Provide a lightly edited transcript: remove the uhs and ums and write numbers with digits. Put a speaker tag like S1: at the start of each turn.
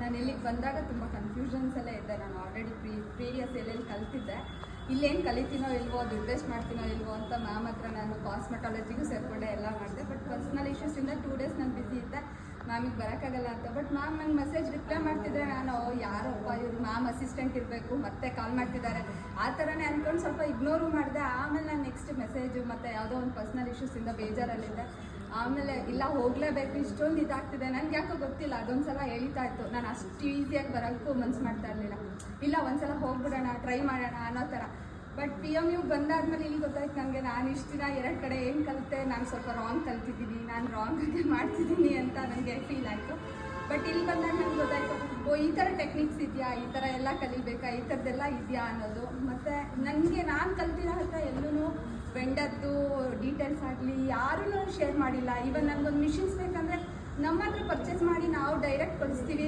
S1: ನಾನು ಇಲ್ಲಿಗೆ ಬಂದಾಗ ತುಂಬ ಕನ್ಫ್ಯೂಷನ್ಸ್ ಎಲ್ಲ ಇದೆ. ನಾನು ಆಲ್ರೆಡಿ ಪ್ರೀವಿಯಸ್ ಎಲ್ಲೆಲ್ಲಿ ಕಲ್ತಿದ್ದೆ, ಇಲ್ಲೇನು ಕಲಿತೀನೋ ಇಲ್ವೋ, ದುಡ್ಡು ವೇಸ್ಟ್ ಮಾಡ್ತೀನೋ ಇಲ್ವೋ ಅಂತ ಮ್ಯಾಮ್ ಹತ್ರ ನಾನು ಕಾಸ್ಮೆಟಾಲಜಿಗೂ ಸೇರಿಕೊಂಡೆ ಎಲ್ಲ ಮಾಡಿದೆ. ಬಟ್ ಪರ್ಸ್ನಲ್ ಇಶ್ಯೂಸಿಂದ 2 ಡೇಸ್ ನಾನು ಬಿಸಿ ಇದ್ದೆ, ಮ್ಯಾಮಿಗೆ ಬರೋಕ್ಕಾಗಲ್ಲ ಅಂತ. ಬಟ್ ಮ್ಯಾಮ್ ನಂಗೆ ಮೆಸೇಜ್ ರಿಪ್ಲೈ ಮಾಡ್ತಿದ್ರೆ ನಾನು ಯಾರಪ್ಪ ಇವ್ರು ಮ್ಯಾಮ್ ಅಸಿಸ್ಟೆಂಟ್ ಇರಬೇಕು, ಮತ್ತೆ ಕಾಲ್ ಮಾಡ್ತಿದ್ದಾರೆ ಆ ಥರನೇ ಅಂದ್ಕೊಂಡು ಸ್ವಲ್ಪ ಇಗ್ನೋರು ಮಾಡಿದೆ. ಆಮೇಲೆ ನಾನು ನೆಕ್ಸ್ಟ್ ಮೆಸೇಜು ಮತ್ತು ಯಾವುದೋ ಒಂದು ಪರ್ಸ್ನಲ್ ಇಶ್ಯೂಸಿಂದ ಬೇಜಾರಲ್ಲಿದ್ದೆ. ಆಮೇಲೆ ಇಲ್ಲ ಹೋಗಲೇಬೇಕು, ಇಷ್ಟೊಂದು ಇದಾಗ್ತಿದೆ ನನಗೆ ಯಾಕೋ ಗೊತ್ತಿಲ್ಲ. ಅದೊಂದು ಸಲ ಎಳಿತಾ ಇತ್ತು, ನಾನು ಅಷ್ಟು ಈಸಿಯಾಗಿ ಬರೋಕ್ಕೂ ಮನ್ಸು ಮಾಡ್ತಾ ಇರಲಿಲ್ಲ. ಇಲ್ಲ ಒಂದ್ಸಲ ಹೋಗ್ಬಿಡೋಣ, ಟ್ರೈ ಮಾಡೋಣ ಅನ್ನೋ ಥರ. ಬಟ್ PMU ಬಂದಾದ್ಮೇಲೆ ಇಲ್ಲಿ ಗೊತ್ತಾಯ್ತು ನನಗೆ, ನಾನು ಇಷ್ಟು ದಿನ 2 ಕಡೆ ಏನು ಕಲಿತೆ, ನಾನು ಸ್ವಲ್ಪ ರಾಂಗ್ ಕಲ್ತಿದ್ದೀನಿ, ನಾನು ರಾಂಗಾಗಿ ಮಾಡ್ತಿದ್ದೀನಿ ಅಂತ ನನಗೆ ಫೀಲ್ ಆಯಿತು. ಬಟ್ ಇಲ್ಲಿ ಬಂದಾಗ ನನಗೆ ಗೊತ್ತಾಯಿತು, ಓ ಈ ಥರ ಟೆಕ್ನಿಕ್ಸ್ ಇದೆಯಾ, ಈ ಥರ ಎಲ್ಲ ಕಲಿಬೇಕಾ, ಈ ಥರದ್ದೆಲ್ಲ ಇದೆಯಾ ಅನ್ನೋದು. ಮತ್ತು ನನಗೆ ನಾನು ಕಲ್ತಿರೋ ಹತ್ರ ಎಲ್ಲೂ ವೆಂಡರ್ದು ಡೀಟೇಲ್ಸ್ ಆಗಲಿ ಯಾರೂ ಶೇರ್ ಮಾಡಿಲ್ಲ. ಈವನ್ ನನಗೊಂದು ಮಿಷಿನ್ಸ್ ಬೇಕಂದರೆ ನಮ್ಮ ಹತ್ರ ಪರ್ಚೇಸ್ ಮಾಡಿ ನಾವು ಡೈರೆಕ್ಟ್ ಕಳಿಸ್ತೀವಿ.